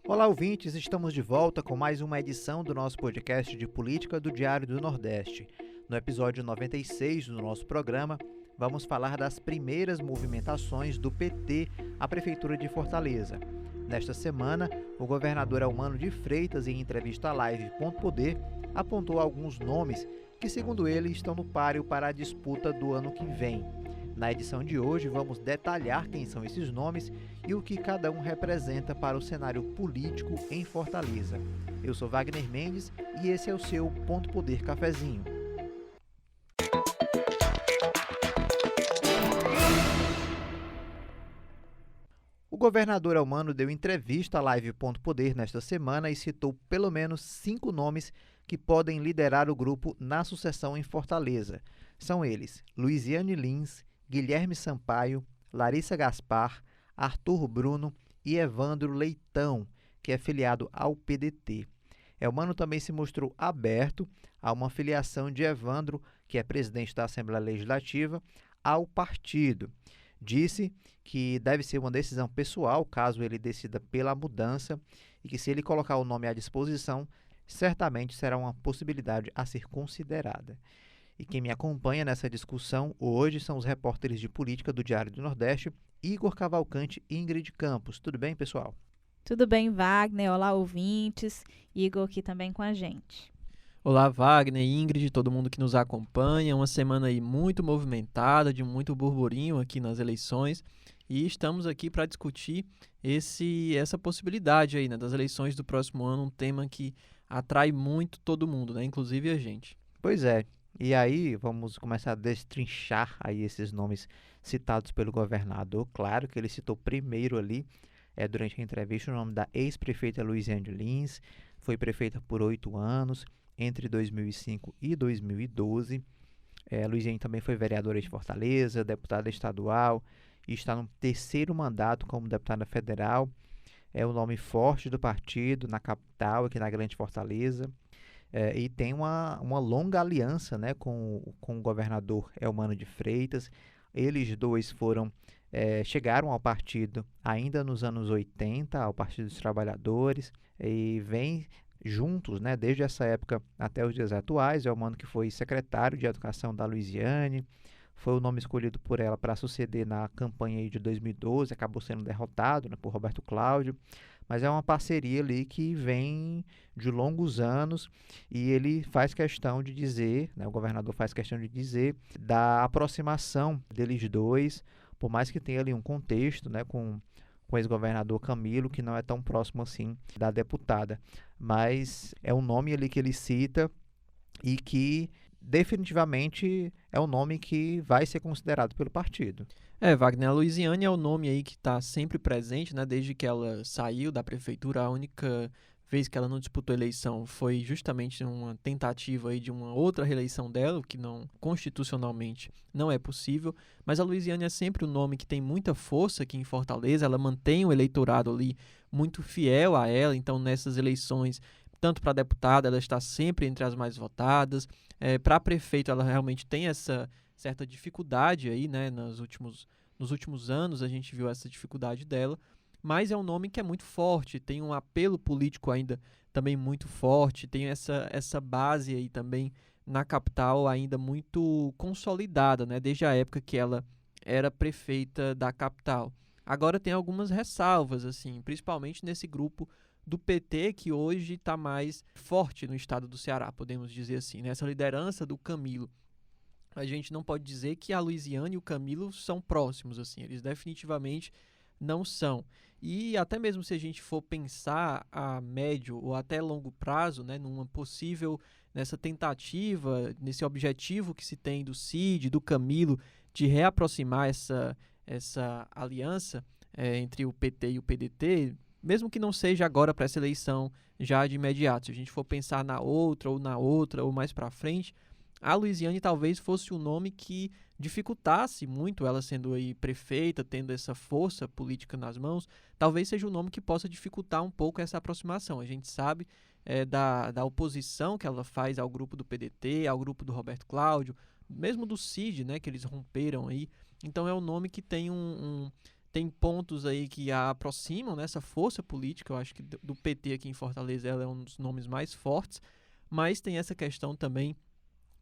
Olá, ouvintes! Estamos de volta com mais uma edição do nosso podcast de política do Diário do Nordeste. No episódio 96 do nosso programa, vamos falar das primeiras movimentações do PT à Prefeitura de Fortaleza. Nesta semana, o governador Eumano de Freitas, em entrevista à Live Poder, apontou alguns nomes que, segundo ele, estão no páreo para a disputa do ano que vem. Na edição de hoje, vamos detalhar quem são esses nomes e o que cada um representa para o cenário político em Fortaleza. Eu sou Wagner Mendes e esse é o seu Ponto Poder Cafezinho. O governador Eumano deu entrevista à Live Poder nesta semana e citou pelo menos 5 nomes que podem liderar o grupo na sucessão em Fortaleza. São eles Luiziane Lins, Guilherme Sampaio, Larissa Gaspar, Arthur Bruno e Evandro Leitão, que é filiado ao PDT. Eumano também se mostrou aberto a uma filiação de Evandro, que é presidente da Assembleia Legislativa, ao partido. Disse que deve ser uma decisão pessoal, caso ele decida pela mudança, e que se ele colocar o nome à disposição, certamente será uma possibilidade a ser considerada. E quem me acompanha nessa discussão hoje são os repórteres de política do Diário do Nordeste, Igor Cavalcante e Ingrid Campos. Tudo bem, pessoal? Tudo bem, Wagner? Olá, ouvintes. Igor aqui também com a gente. Olá, Wagner, Ingrid, todo mundo que nos acompanha. Uma semana aí muito movimentada, de muito burburinho aqui nas eleições. E estamos aqui para discutir essa possibilidade aí, né, das eleições do próximo ano, um tema que atrai muito todo mundo, né, inclusive a gente. Pois é. E aí, vamos começar a destrinchar aí esses nomes citados pelo governador. Claro que ele citou primeiro ali, durante a entrevista, o nome da ex-prefeita Luiziane Lins. Foi prefeita por 8 anos, entre 2005 e 2012. Luiziane também foi vereadora de Fortaleza, deputada estadual e está no 3º mandato como deputada federal. É um nome forte do partido na capital, aqui na Grande Fortaleza. E tem uma longa aliança, né, com o governador Eumano de Freitas. Eles dois chegaram ao partido ainda nos anos 80, ao Partido dos Trabalhadores, e vêm juntos, né, desde essa época até os dias atuais. Eumano que foi secretário de Educação da Luiziane, foi o nome escolhido por ela para suceder na campanha aí de 2012, acabou sendo derrotado, né, por Roberto Cláudio. Mas é uma parceria ali que vem de longos anos e ele faz questão de dizer, né, o governador faz questão de dizer da aproximação deles dois, por mais que tenha ali um contexto, né, com o ex-governador Camilo, que não é tão próximo assim da deputada. Mas é um nome ali que ele cita e que definitivamente é um nome que vai ser considerado pelo partido. Wagner, a Luiziane é o nome aí que está sempre presente, né? Desde que ela saiu da prefeitura, a única vez que ela não disputou a eleição foi justamente uma tentativa aí de uma outra reeleição dela, o que não, constitucionalmente não é possível, mas a Luiziane é sempre um nome que tem muita força aqui em Fortaleza, ela mantém o eleitorado ali muito fiel a ela, então nessas eleições, tanto para deputada, ela está sempre entre as mais votadas, para prefeito ela realmente tem essa certa dificuldade aí, né, nos últimos anos a gente viu essa dificuldade dela, mas é um nome que é muito forte, tem um apelo político ainda também muito forte, tem essa base aí também na capital ainda muito consolidada, né, desde a época que ela era prefeita da capital. Agora tem algumas ressalvas, assim, principalmente nesse grupo do PT, que hoje está mais forte no estado do Ceará, podemos dizer assim, né? Essa liderança do Camilo. A gente não pode dizer que a Luiziane e o Camilo são próximos, assim, eles definitivamente não são. E até mesmo se a gente for pensar a médio ou até longo prazo, né, nessa tentativa, nesse objetivo que se tem do Cid, do Camilo, de reaproximar essa aliança entre o PT e o PDT, mesmo que não seja agora para essa eleição já de imediato, se a gente for pensar na outra ou mais para frente, a Luiziane talvez fosse um nome que dificultasse muito ela sendo aí prefeita, tendo essa força política nas mãos, talvez seja um nome que possa dificultar um pouco essa aproximação. A gente sabe da oposição que ela faz ao grupo do PDT, ao grupo do Roberto Cláudio, mesmo do Cid, né, que eles romperam aí. Então é um nome que tem tem pontos aí que a aproximam nessa força política. Eu acho que do PT aqui em Fortaleza ela é um dos nomes mais fortes, mas tem essa questão também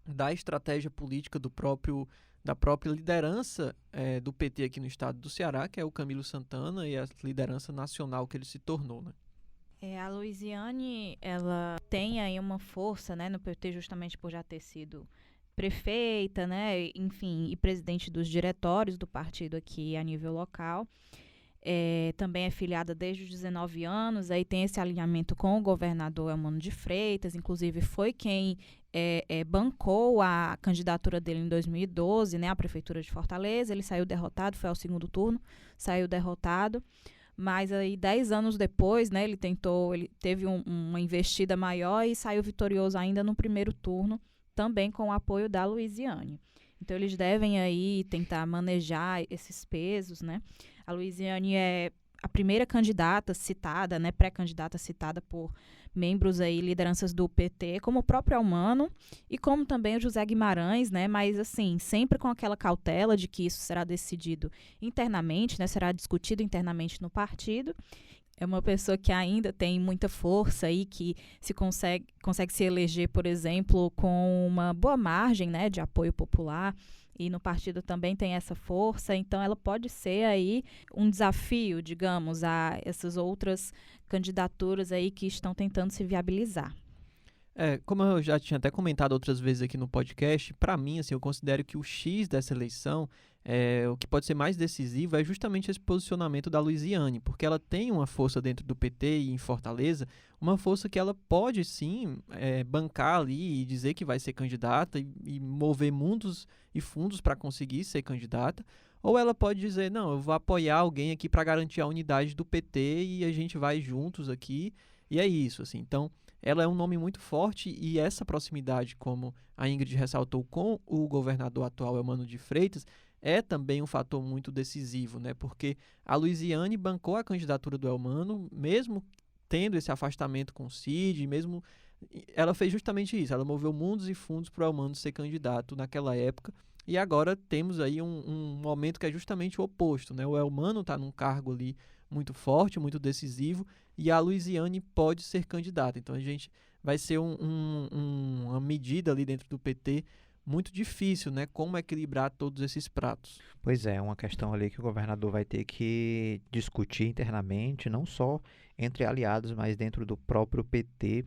da estratégia política da própria liderança do PT aqui no estado do Ceará, que é o Camilo Santana, e a liderança nacional que ele se tornou, né? A Luiziane, ela tem aí uma força, né, no PT justamente por já ter sido prefeita, né, enfim, e presidente dos diretórios do partido aqui a nível local. Também é filiada desde os 19 anos, aí tem esse alinhamento com o governador Eumano de Freitas, inclusive foi quem bancou a candidatura dele em 2012, né, à Prefeitura de Fortaleza. Ele saiu derrotado, foi ao segundo turno, saiu derrotado, mas aí 10 anos depois, né, ele teve uma investida maior e saiu vitorioso ainda no primeiro turno, também com o apoio da Luiziane. Então eles devem aí tentar manejar esses pesos, né? A Luiziane é a primeira candidata citada, né, pré-candidata citada por membros aí, lideranças do PT, como o próprio Eumano e como também o José Guimarães, né, mas assim, sempre com aquela cautela de que isso será decidido internamente, né, será discutido internamente no partido. É uma pessoa que ainda tem muita força aí, que consegue se eleger, por exemplo, com uma boa margem, né, de apoio popular, e no partido também tem essa força, então ela pode ser aí um desafio, digamos, a essas outras candidaturas aí que estão tentando se viabilizar. Como eu já tinha até comentado outras vezes aqui no podcast, para mim, assim, eu considero que o X dessa eleição, o que pode ser mais decisivo é justamente esse posicionamento da Luiziane, porque ela tem uma força dentro do PT e em Fortaleza, uma força que ela pode sim bancar ali e dizer que vai ser candidata e mover mundos e fundos para conseguir ser candidata, ou ela pode dizer, não, eu vou apoiar alguém aqui para garantir a unidade do PT e a gente vai juntos aqui, e é isso, assim. Então, ela é um nome muito forte e essa proximidade, como a Ingrid ressaltou, com o governador atual, Eumano de Freitas, é também um fator muito decisivo, né? Porque a Luiziane bancou a candidatura do Eumano, mesmo tendo esse afastamento com o Cid, mesmo ela fez justamente isso, ela moveu mundos e fundos para o Eumano ser candidato naquela época, e agora temos aí um momento que é justamente o oposto, né? O Eumano está num cargo ali muito forte, muito decisivo, e a Luiziane pode ser candidata. Então a gente vai ser uma medida ali dentro do PT muito difícil, né? Como equilibrar todos esses pratos. Pois é, uma questão ali que o governador vai ter que discutir internamente, não só entre aliados, mas dentro do próprio PT.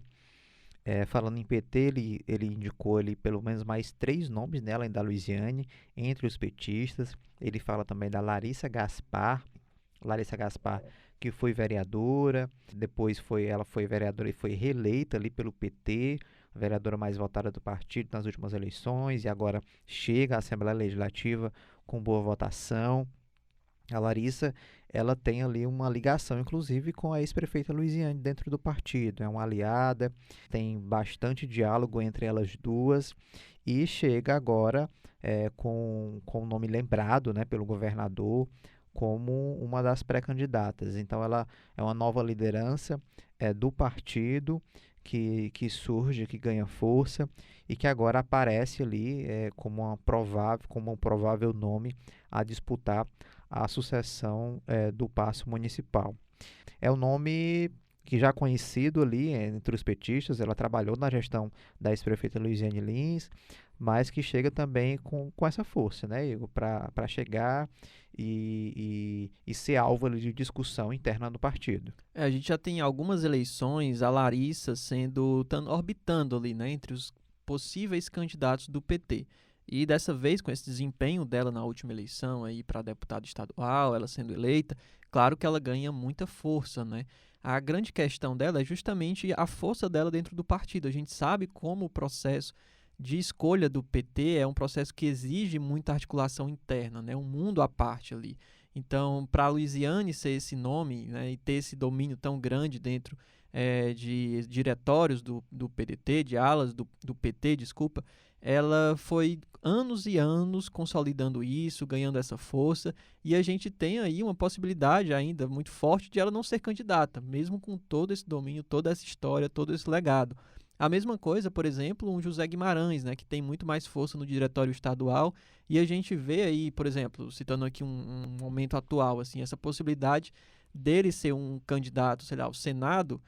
Falando em PT, ele indicou ali pelo menos mais 3 nomes, né, além da Luiziane, entre os petistas. Ele fala também da Larissa Gaspar, que foi vereadora, depois ela foi vereadora e foi reeleita ali pelo PT, a vereadora mais votada do partido nas últimas eleições, e agora chega à Assembleia Legislativa com boa votação. A Larissa, ela tem ali uma ligação, inclusive, com a ex-prefeita Luiziane dentro do partido. É uma aliada, tem bastante diálogo entre elas duas e chega agora com o nome lembrado, né, pelo governador como uma das pré-candidatas. Então, ela é uma nova liderança do partido que surge, que ganha força e que agora aparece ali como um provável nome a disputar a sucessão do Paço Municipal. É um nome que já conhecido ali entre os petistas, ela trabalhou na gestão da ex-prefeita Luiziane Lins, mas que chega também com essa força, né, Igor, para chegar e ser alvo ali de discussão interna do partido. A gente já tem algumas eleições, a Larissa orbitando ali, né, entre os possíveis candidatos do PT. E dessa vez, com esse desempenho dela na última eleição aí para deputado estadual, ela sendo eleita, claro que ela ganha muita força, né? A grande questão dela é justamente a força dela dentro do partido. A gente sabe como o processo de escolha do PT é um processo que exige muita articulação interna, né? Um mundo à parte ali. Então, para a Luiziane ser esse nome, né, e ter esse domínio tão grande dentro de diretórios do PDT, de alas do PT, desculpa, ela foi anos e anos consolidando isso, ganhando essa força, e a gente tem aí uma possibilidade ainda muito forte de ela não ser candidata, mesmo com todo esse domínio, toda essa história, todo esse legado. A mesma coisa, por exemplo, um José Guimarães, né, que tem muito mais força no diretório estadual, e a gente vê aí, por exemplo, citando aqui um momento atual, assim, essa possibilidade dele ser um candidato, sei lá, ao Senado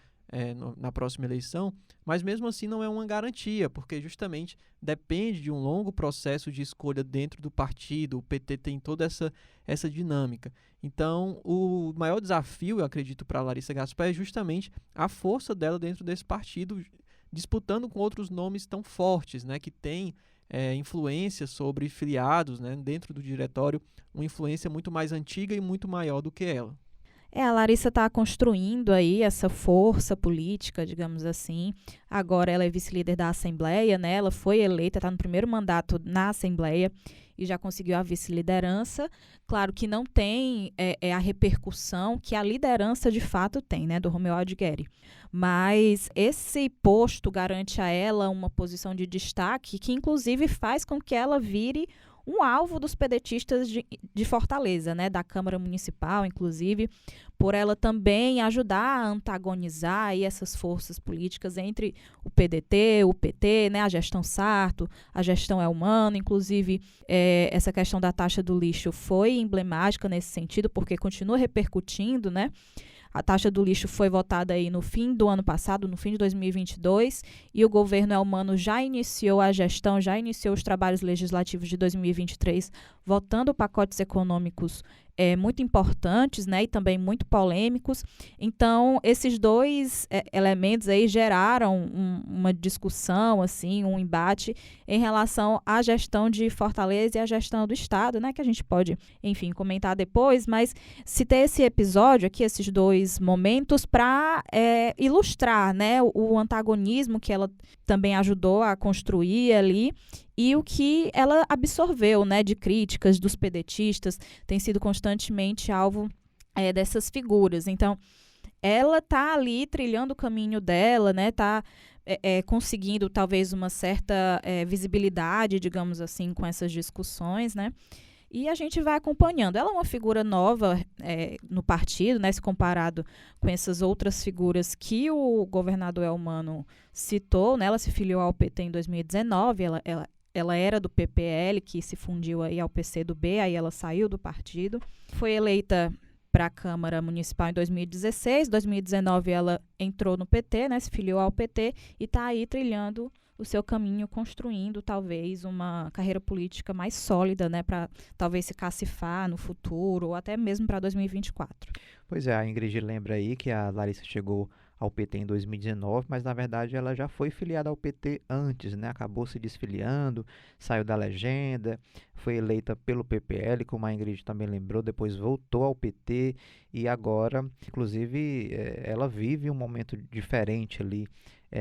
na próxima eleição, mas mesmo assim não é uma garantia, porque justamente depende de um longo processo de escolha dentro do partido. O PT tem toda essa dinâmica. Então, o maior desafio, eu acredito, para a Larissa Gaspar é justamente a força dela dentro desse partido, disputando com outros nomes tão fortes, né, que têm influência sobre filiados, né, dentro do diretório, uma influência muito mais antiga e muito maior do que ela. A Larissa está construindo aí essa força política, digamos assim. Agora ela é vice-líder da Assembleia, né? Ela foi eleita, está no primeiro mandato na Assembleia e já conseguiu a vice-liderança. Claro que não tem a repercussão que a liderança de fato tem, né? Do Romeu Aldigueri. Mas esse posto garante a ela uma posição de destaque que, inclusive, faz com que ela vire um alvo dos pedetistas de Fortaleza, né, da Câmara Municipal, inclusive, por ela também ajudar a antagonizar aí essas forças políticas entre o PDT, o PT, né, a gestão Sarto, a gestão Elmano. Inclusive, essa questão da taxa do lixo foi emblemática nesse sentido, porque continua repercutindo, né? A taxa do lixo foi votada aí no fim do ano passado, no fim de 2022, e o governo Elmano já iniciou a gestão, já iniciou os trabalhos legislativos de 2023, votando pacotes econômicos muito importantes, né, e também muito polêmicos. Então, esses dois elementos aí geraram uma discussão, assim, um embate em relação à gestão de Fortaleza e à gestão do Estado, né, que a gente pode, enfim, comentar depois, mas citei esse episódio aqui, esses dois momentos, para ilustrar, né, o antagonismo que ela também ajudou a construir ali, e o que ela absorveu, né, de críticas dos pedetistas, tem sido constantemente alvo dessas figuras. Então, ela está ali trilhando o caminho dela, né, está conseguindo talvez uma certa visibilidade, digamos assim, com essas discussões, né, e a gente vai acompanhando. Ela é uma figura nova no partido, né, se comparado com essas outras figuras que o governador Elmano citou, né, ela se filiou ao PT em 2019, ela era do PPL, que se fundiu aí ao PCdoB, aí ela saiu do partido. Foi eleita para a Câmara Municipal em 2016. Em 2019 ela entrou no PT, né, se filiou ao PT e está aí trilhando o seu caminho, construindo talvez uma carreira política mais sólida, né, para talvez se cacifar no futuro ou até mesmo para 2024. Pois é, a Ingrid lembra aí que a Larissa chegou ao PT em 2019, mas na verdade ela já foi filiada ao PT antes, né? Acabou se desfiliando, saiu da legenda, foi eleita pelo PPL, como a Ingrid também lembrou, depois voltou ao PT e agora, inclusive, ela vive um momento diferente ali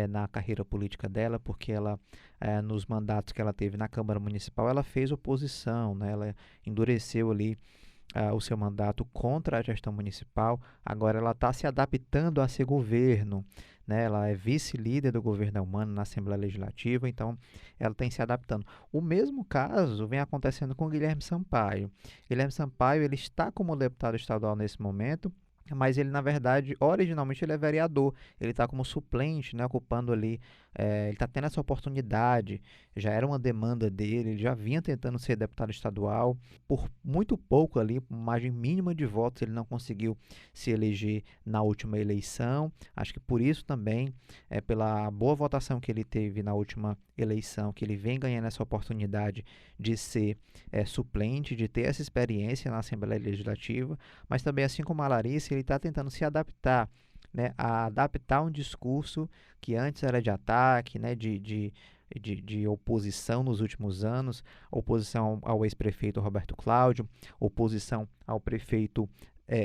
na carreira política dela, porque ela, nos mandatos que ela teve na Câmara Municipal, ela fez oposição, né? Ela endureceu ali o seu mandato contra a gestão municipal. Agora ela está se adaptando a ser governo, né? Ela é vice-líder do governo Elmano na Assembleia Legislativa, então ela tem se adaptando. O mesmo caso vem acontecendo com o Guilherme Sampaio. Guilherme Sampaio, ele está como deputado estadual nesse momento, mas ele, na verdade, originalmente ele é vereador, ele está como suplente, né, ocupando ali, ele está tendo essa oportunidade, já era uma demanda dele, ele já vinha tentando ser deputado estadual, por muito pouco ali, por margem mínima de votos, ele não conseguiu se eleger na última eleição. Acho que por isso também, pela boa votação que ele teve na última eleição, que ele vem ganhando essa oportunidade de ser suplente, de ter essa experiência na Assembleia Legislativa, mas também, assim como a Larissa, ele está tentando se adaptar, né, a adaptar um discurso que antes era de ataque, né, de oposição nos últimos anos, oposição ao ex-prefeito Roberto Cláudio, oposição ao prefeito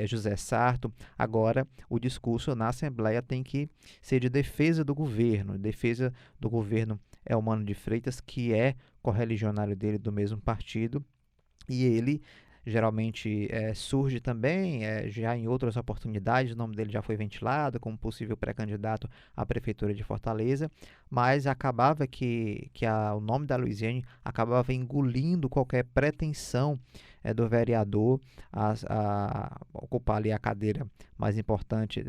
José Sarto. Agora, o discurso na Assembleia tem que ser de defesa do governo Elmano de Freitas, que é correligionário dele do mesmo partido, e ele geralmente surge também, já em outras oportunidades, o nome dele já foi ventilado como possível pré-candidato à Prefeitura de Fortaleza, mas acabava que o nome da Luiziane acabava engolindo qualquer pretensão do vereador a ocupar ali a cadeira mais importante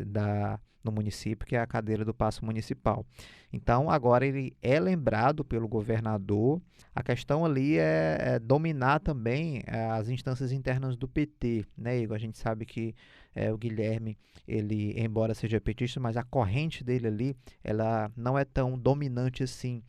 no município, que é a cadeira do Paço Municipal. Então, agora ele é lembrado pelo governador. A questão ali é dominar também as instâncias internas do PT, né, Igor? A gente sabe que o Guilherme, ele, embora seja petista, mas a corrente dele ali, ela não é tão dominante assim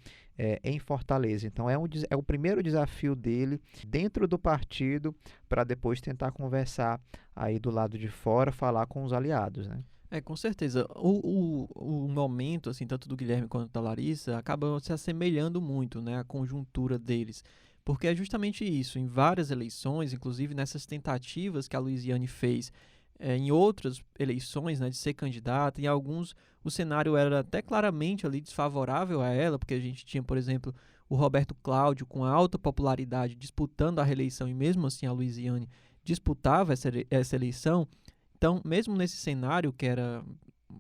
em Fortaleza. Então, é o primeiro desafio dele dentro do partido para depois tentar conversar aí do lado de fora, falar com os aliados, né? Com certeza. O momento, assim, tanto do Guilherme quanto da Larissa, acaba se assemelhando muito, né, a conjuntura deles. Porque é justamente isso, em várias eleições, inclusive nessas tentativas que a Luiziane fez em outras eleições, né, de ser candidata, em alguns o cenário era até claramente ali desfavorável a ela, porque a gente tinha, por exemplo, o Roberto Cláudio com alta popularidade disputando a reeleição e mesmo assim a Luiziane disputava essa eleição. Então, mesmo nesse cenário que era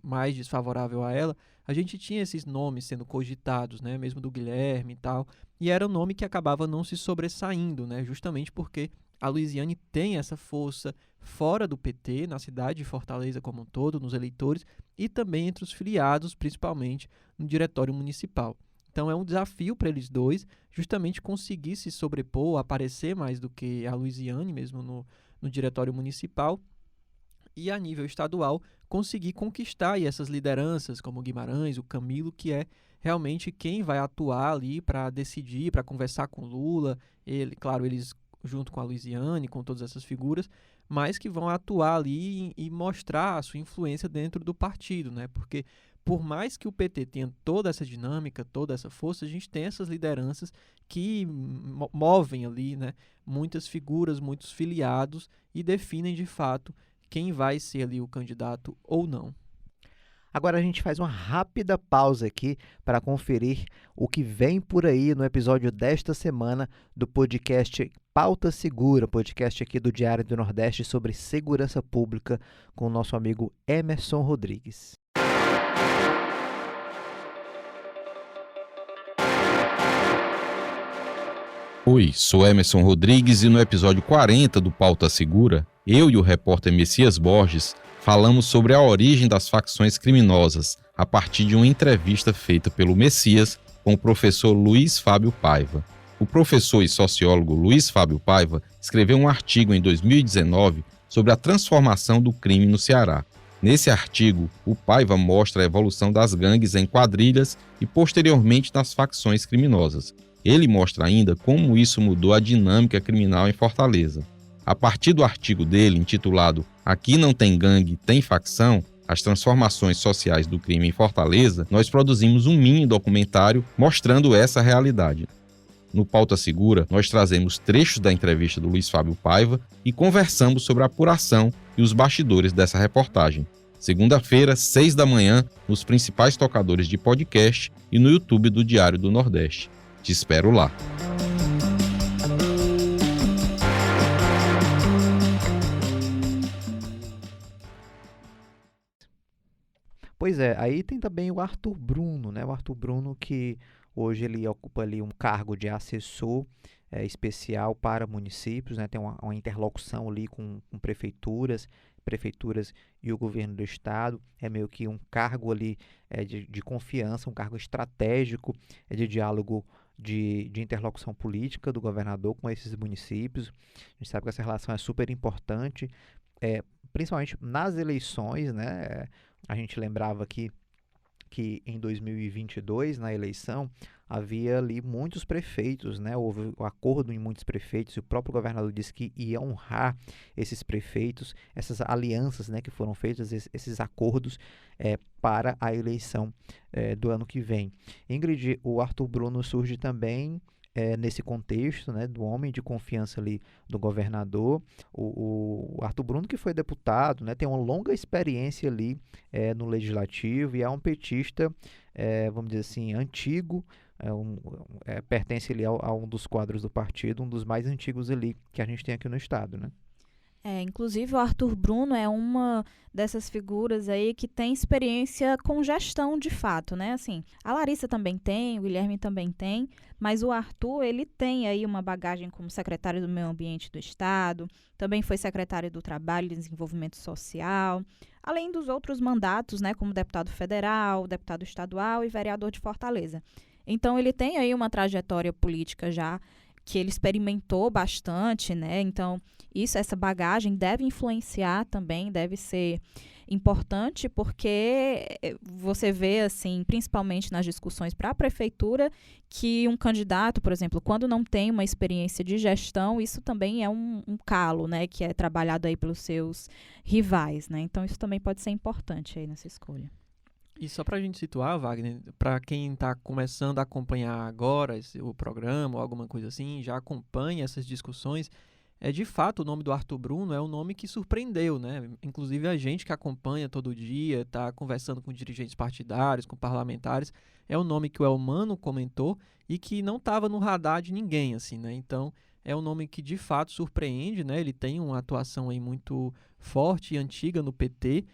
mais desfavorável a ela, a gente tinha esses nomes sendo cogitados, né, mesmo do Guilherme e tal, e era um nome que acabava não se sobressaindo, né, justamente porque a Luiziane tem essa força fora do PT, na cidade de Fortaleza como um todo, nos eleitores, e também entre os filiados, principalmente no diretório municipal. Então é um desafio para eles dois, justamente conseguir se sobrepor, aparecer mais do que a Luiziane mesmo no diretório municipal, e a nível estadual conseguir conquistar aí essas lideranças como o Guimarães, o Camilo, que é realmente quem vai atuar ali para decidir, para conversar com Lula, claro, eles junto com a Luiziane, com todas essas figuras, mas que vão atuar ali e mostrar a sua influência dentro do partido, né? Porque por mais que o PT tenha toda essa dinâmica, toda essa força, a gente tem essas lideranças que movem ali, né, muitas figuras, muitos filiados e definem de fato quem vai ser ali o candidato ou não. Agora a gente faz uma rápida pausa aqui para conferir o que vem por aí no episódio desta semana do podcast Pauta Segura, podcast aqui do Diário do Nordeste sobre segurança pública com o nosso amigo Emerson Rodrigues. Oi, sou Emerson Rodrigues e no episódio 40 do Pauta Segura, eu e o repórter Messias Borges falamos sobre a origem das facções criminosas a partir de uma entrevista feita pelo Messias com o professor Luiz Fábio Paiva. O professor e sociólogo Luiz Fábio Paiva escreveu um artigo em 2019 sobre a transformação do crime no Ceará. Nesse artigo, o Paiva mostra a evolução das gangues em quadrilhas e posteriormente nas facções criminosas. Ele mostra ainda como isso mudou a dinâmica criminal em Fortaleza. A partir do artigo dele, intitulado Aqui não tem gangue, tem facção, as transformações sociais do crime em Fortaleza, nós produzimos um mini documentário mostrando essa realidade. No Pauta Segura, nós trazemos trechos da entrevista do Luiz Fábio Paiva e conversamos sobre a apuração e os bastidores dessa reportagem. Segunda-feira, 6 da manhã, nos principais tocadores de podcast e no YouTube do Diário do Nordeste. Te espero lá. Pois é, aí tem também o Arthur Bruno, né? O Arthur Bruno que hoje ele ocupa ali um cargo de assessor especial para municípios, né? Tem uma interlocução ali com prefeituras e o governo do estado. É meio que um cargo ali de confiança, um cargo estratégico de diálogo, de interlocução política do governador com esses municípios. A gente sabe que essa relação é super importante, principalmente nas eleições, né? A gente lembrava aqui que em 2022, na eleição, havia ali muitos prefeitos, né? Houve um acordo em muitos prefeitos e o próprio governador disse que ia honrar esses prefeitos, essas alianças, né, que foram feitas, esses acordos para a eleição do ano que vem. Ingrid, o Arthur Bruno surge também nesse contexto, né, do homem de confiança ali do governador. O Arthur Bruno, que foi deputado, né, tem uma longa experiência ali no legislativo e é um petista, vamos dizer assim, antigo, pertence ali a um dos quadros do partido, um dos mais antigos ali que a gente tem aqui no estado, né? Inclusive o Arthur Bruno é uma dessas figuras aí que tem experiência com gestão de fato, né? Assim, a Larissa também tem, o Guilherme também tem, mas o Arthur, ele tem aí uma bagagem como secretário do Meio Ambiente do Estado, também foi secretário do Trabalho e Desenvolvimento Social, além dos outros mandatos, né, como deputado federal, deputado estadual e vereador de Fortaleza. Então, ele tem aí uma trajetória política já que ele experimentou bastante, né? Então, essa bagagem deve influenciar também, deve ser importante, porque você vê, assim, principalmente nas discussões para a prefeitura, que um candidato, por exemplo, quando não tem uma experiência de gestão, isso também é um calo, né? Que é trabalhado aí pelos seus rivais, né? Então, isso também pode ser importante aí nessa escolha. E só para a gente situar, Wagner, para quem está começando a acompanhar agora o programa ou alguma coisa assim, já acompanha essas discussões, de fato o nome do Arthur Bruno é um nome que surpreendeu, né? Inclusive a gente que acompanha todo dia, está conversando com dirigentes partidários, com parlamentares, é um nome que o Elmano comentou e que não estava no radar de ninguém, assim, né? Então é um nome que de fato surpreende, né? Ele tem uma atuação aí muito forte e antiga no PT.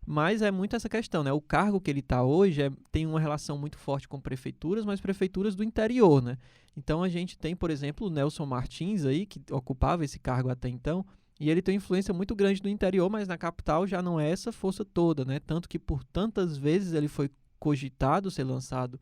Mas é muito essa questão, né? O cargo que ele está hoje tem uma relação muito forte com prefeituras, mas prefeituras do interior, né? Então a gente tem, por exemplo, o Nelson Martins aí, que ocupava esse cargo até então, e ele tem uma influência muito grande no interior, mas na capital já não é essa força toda, né? Tanto que por tantas vezes ele foi cogitado ser lançado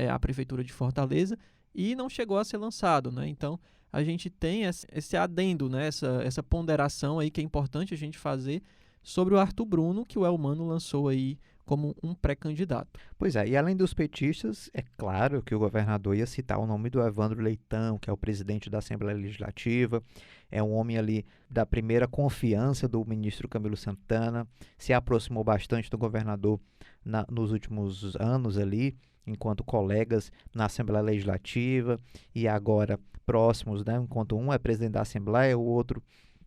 à prefeitura de Fortaleza e não chegou a ser lançado, né? Então a gente tem esse adendo, né? Essa ponderação aí que é importante a gente fazer sobre o Arthur Bruno, que o Elmano lançou aí como um pré-candidato. Pois é, e além dos petistas, é claro que o governador ia citar o nome do Evandro Leitão, que é o presidente da Assembleia Legislativa, é um homem ali da primeira confiança do ministro Camilo Santana, se aproximou bastante do governador nos últimos anos ali, enquanto colegas na Assembleia Legislativa, e agora próximos, né, enquanto um é presidente da Assembleia, o outro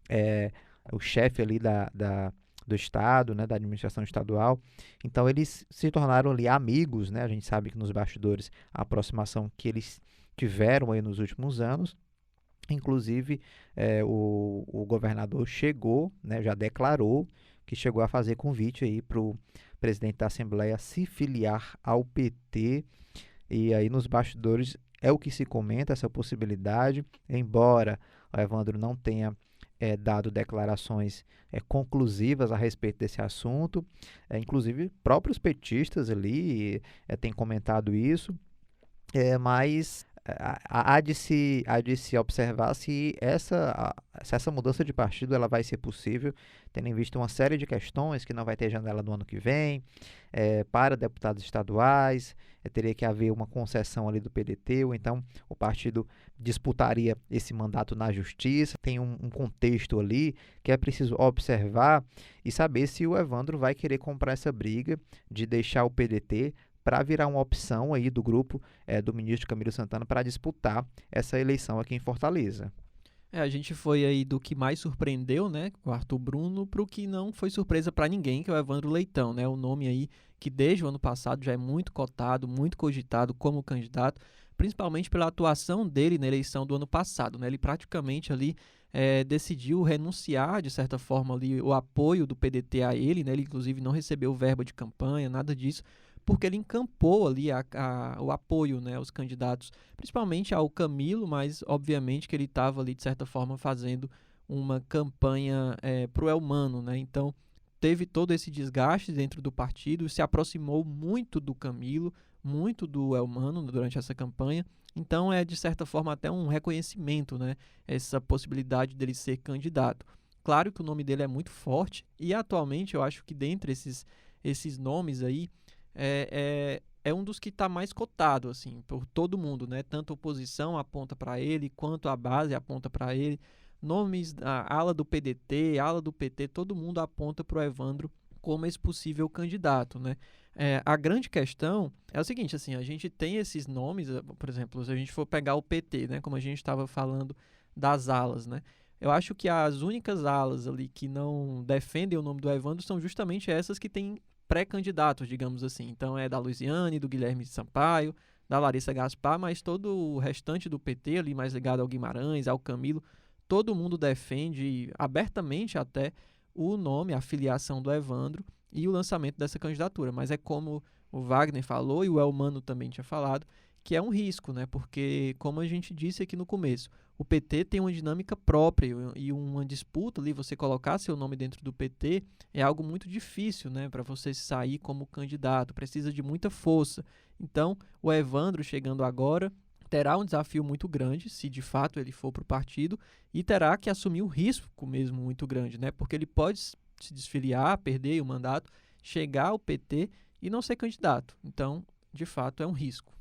é o chefe ali do Estado, né, da administração estadual. Então eles se tornaram ali amigos, né? A gente sabe que nos bastidores a aproximação que eles tiveram aí nos últimos anos. Inclusive o governador chegou, né, já declarou que chegou a fazer convite aí para o presidente da Assembleia se filiar ao PT. E aí nos bastidores é o que se comenta, essa possibilidade, embora o Evandro não tenha dado declarações conclusivas a respeito desse assunto. Inclusive, próprios petistas ali têm comentado isso, mas há de se observar se essa mudança de partido ela vai ser possível, tendo em vista uma série de questões, que não vai ter janela no ano que vem, para deputados estaduais, teria que haver uma concessão ali do PDT, ou então o partido disputaria esse mandato na justiça. Tem um contexto ali que é preciso observar e saber se o Evandro vai querer comprar essa briga de deixar o PDT para virar uma opção aí do grupo do ministro Camilo Santana para disputar essa eleição aqui em Fortaleza. A gente foi aí do que mais surpreendeu, né, o Arthur Bruno, para o que não foi surpresa para ninguém, que é o Evandro Leitão, né, o nome aí que desde o ano passado já é muito cotado, muito cogitado como candidato, principalmente pela atuação dele na eleição do ano passado, né, ele praticamente ali decidiu renunciar, de certa forma, ali, o apoio do PDT a ele, né, ele inclusive não recebeu verba de campanha, nada disso, porque ele encampou ali o apoio, né, aos candidatos, principalmente ao Camilo, mas obviamente que ele estava ali, de certa forma, fazendo uma campanha para o Elmano, né? Então, teve todo esse desgaste dentro do partido, se aproximou muito do Camilo, muito do Elmano durante essa campanha. Então, de certa forma, até um reconhecimento, né, essa possibilidade dele ser candidato. Claro que o nome dele é muito forte e, atualmente, eu acho que dentre esses nomes aí, é um dos que está mais cotado, assim, por todo mundo, né? Tanto a oposição aponta para ele, quanto a base aponta para ele. Nomes da ala do PDT, ala do PT, todo mundo aponta para o Evandro como esse possível candidato, né? A grande questão é o seguinte, assim, a gente tem esses nomes, por exemplo, se a gente for pegar o PT, né? Como a gente estava falando das alas, né? Eu acho que as únicas alas ali que não defendem o nome do Evandro são justamente essas que têm pré-candidatos, digamos assim. Então é da Luiziane, do Guilherme Sampaio, da Larissa Gaspar, mas todo o restante do PT ali, mais ligado ao Guimarães, ao Camilo, todo mundo defende abertamente até o nome, a filiação do Evandro e o lançamento dessa candidatura. Mas é como o Wagner falou e o Elmano também tinha falado, que é um risco, né? Porque, como a gente disse aqui no começo, o PT tem uma dinâmica própria e uma disputa ali, você colocar seu nome dentro do PT é algo muito difícil, né? Para você sair como candidato, precisa de muita força. Então, o Evandro chegando agora terá um desafio muito grande, se de fato ele for para o partido, e terá que assumir um risco mesmo muito grande, né? Porque ele pode se desfiliar, perder o mandato, chegar ao PT e não ser candidato. Então, de fato, é um risco.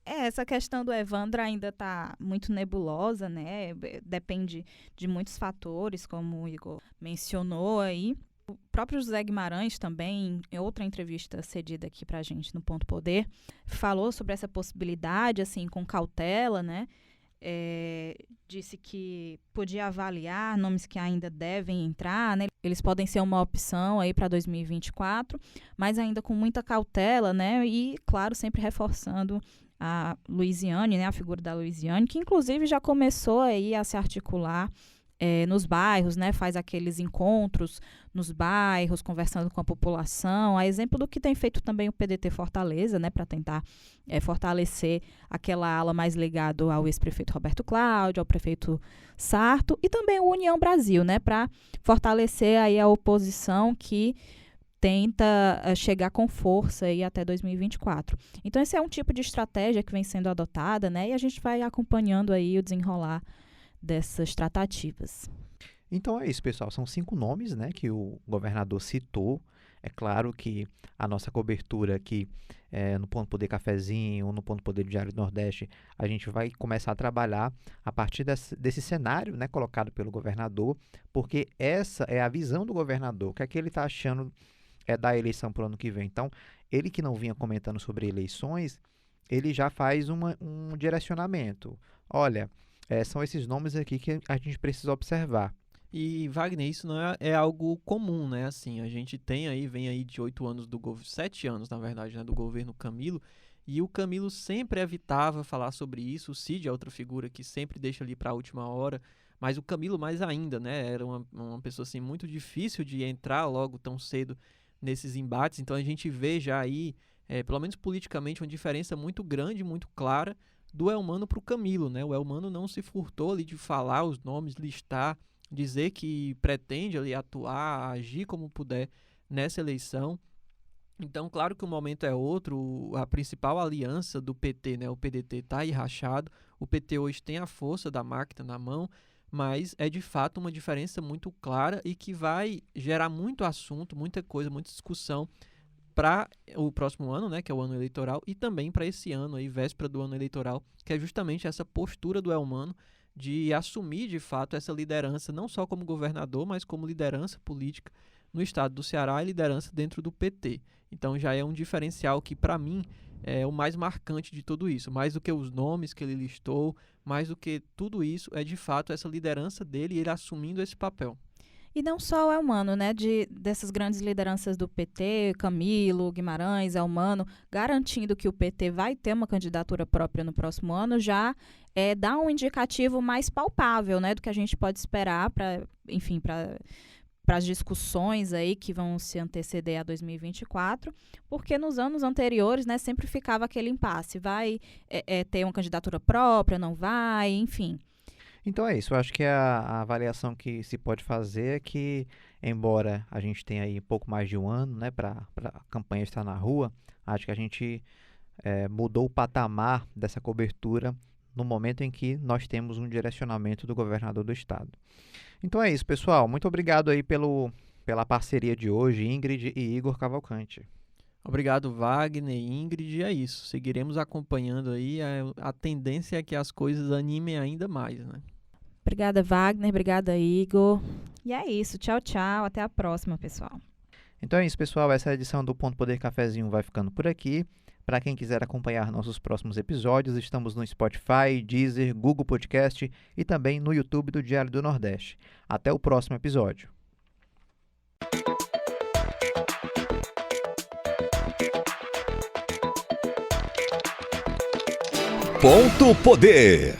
Essa questão do Evandro ainda está muito nebulosa, né? Depende de muitos fatores, como o Igor mencionou aí. O próprio José Guimarães também, em outra entrevista cedida aqui para a gente no Ponto Poder, falou sobre essa possibilidade, assim, com cautela, né? Disse que podia avaliar nomes que ainda devem entrar, né? Eles podem ser uma opção aí para 2024, mas ainda com muita cautela, né? E, claro, sempre reforçando a Luiziane, né? A figura da Luiziane, que inclusive já começou aí a se articular nos bairros, né? Faz aqueles encontros nos bairros, conversando com a população, a exemplo do que tem feito também o PDT Fortaleza, né? Para tentar fortalecer aquela ala mais ligada ao ex-prefeito Roberto Cláudio, ao prefeito Sarto, e também o União Brasil, né? Para fortalecer aí a oposição que tenta chegar com força aí até 2024. Então, esse é um tipo de estratégia que vem sendo adotada, né? E a gente vai acompanhando aí o desenrolar dessas tratativas. Então é isso, pessoal. São 5 nomes, né, que o governador citou. É claro que a nossa cobertura aqui no Ponto Poder Cafezinho, no Ponto Poder Diário do Nordeste, a gente vai começar a trabalhar a partir desse cenário, né, colocado pelo governador, porque essa é a visão do governador. O que é que ele está achando da eleição para o ano que vem? Então, ele que não vinha comentando sobre eleições, ele já faz um direcionamento. Olha, são esses nomes aqui que a gente precisa observar. E, Wagner, isso não é algo comum, né? Assim, a gente vem aí de 8 anos 7 anos, na verdade, né, do governo Camilo, e o Camilo sempre evitava falar sobre isso. O Cid é outra figura que sempre deixa ali para a última hora, mas o Camilo mais ainda, né? Era uma pessoa assim muito difícil de entrar logo tão cedo nesses embates. Então a gente vê já aí, pelo menos politicamente, uma diferença muito grande, muito clara do Elmano para o Camilo, né? O Elmano não se furtou ali de falar os nomes, listar, dizer que pretende ali atuar, agir como puder nessa eleição. Então, claro que o momento é outro, a principal aliança do PT, né? O PDT está aí rachado, o PT hoje tem a força da máquina na mão, mas é de fato uma diferença muito clara e que vai gerar muito assunto, muita coisa, muita discussão para o próximo ano, né, que é o ano eleitoral, e também para esse ano, aí, véspera do ano eleitoral, que é justamente essa postura do Elmano de assumir, de fato, essa liderança, não só como governador, mas como liderança política no estado do Ceará e liderança dentro do PT. Então já é um diferencial que, para mim, é o mais marcante de tudo isso. Mais do que os nomes que ele listou, mais do que tudo isso, é de fato essa liderança dele e ele assumindo esse papel. E não só o Elmano, né, dessas grandes lideranças do PT, Camilo, Guimarães, Elmano, garantindo que o PT vai ter uma candidatura própria no próximo ano, já dá um indicativo mais palpável, né, do que a gente pode esperar para as discussões aí que vão se anteceder a 2024, porque nos anos anteriores, né, sempre ficava aquele impasse, vai ter uma candidatura própria, não vai, enfim. Então é isso, eu acho que a avaliação que se pode fazer é que, embora a gente tenha aí pouco mais de um ano, né, para a campanha estar na rua, acho que a gente mudou o patamar dessa cobertura no momento em que nós temos um direcionamento do governador do estado. Então é isso, pessoal. Muito obrigado aí pela parceria de hoje, Ingrid e Igor Cavalcante. Obrigado, Wagner e Ingrid. É isso. Seguiremos acompanhando aí. A tendência é que as coisas animem ainda mais, né? Obrigada, Wagner. Obrigada, Igor. E é isso. Tchau, tchau. Até a próxima, pessoal. Então é isso, pessoal. Essa edição do Ponto Poder Cafezinho vai ficando por aqui. Para quem quiser acompanhar nossos próximos episódios, estamos no Spotify, Deezer, Google Podcast e também no YouTube do Diário do Nordeste. Até o próximo episódio. Ponto Poder.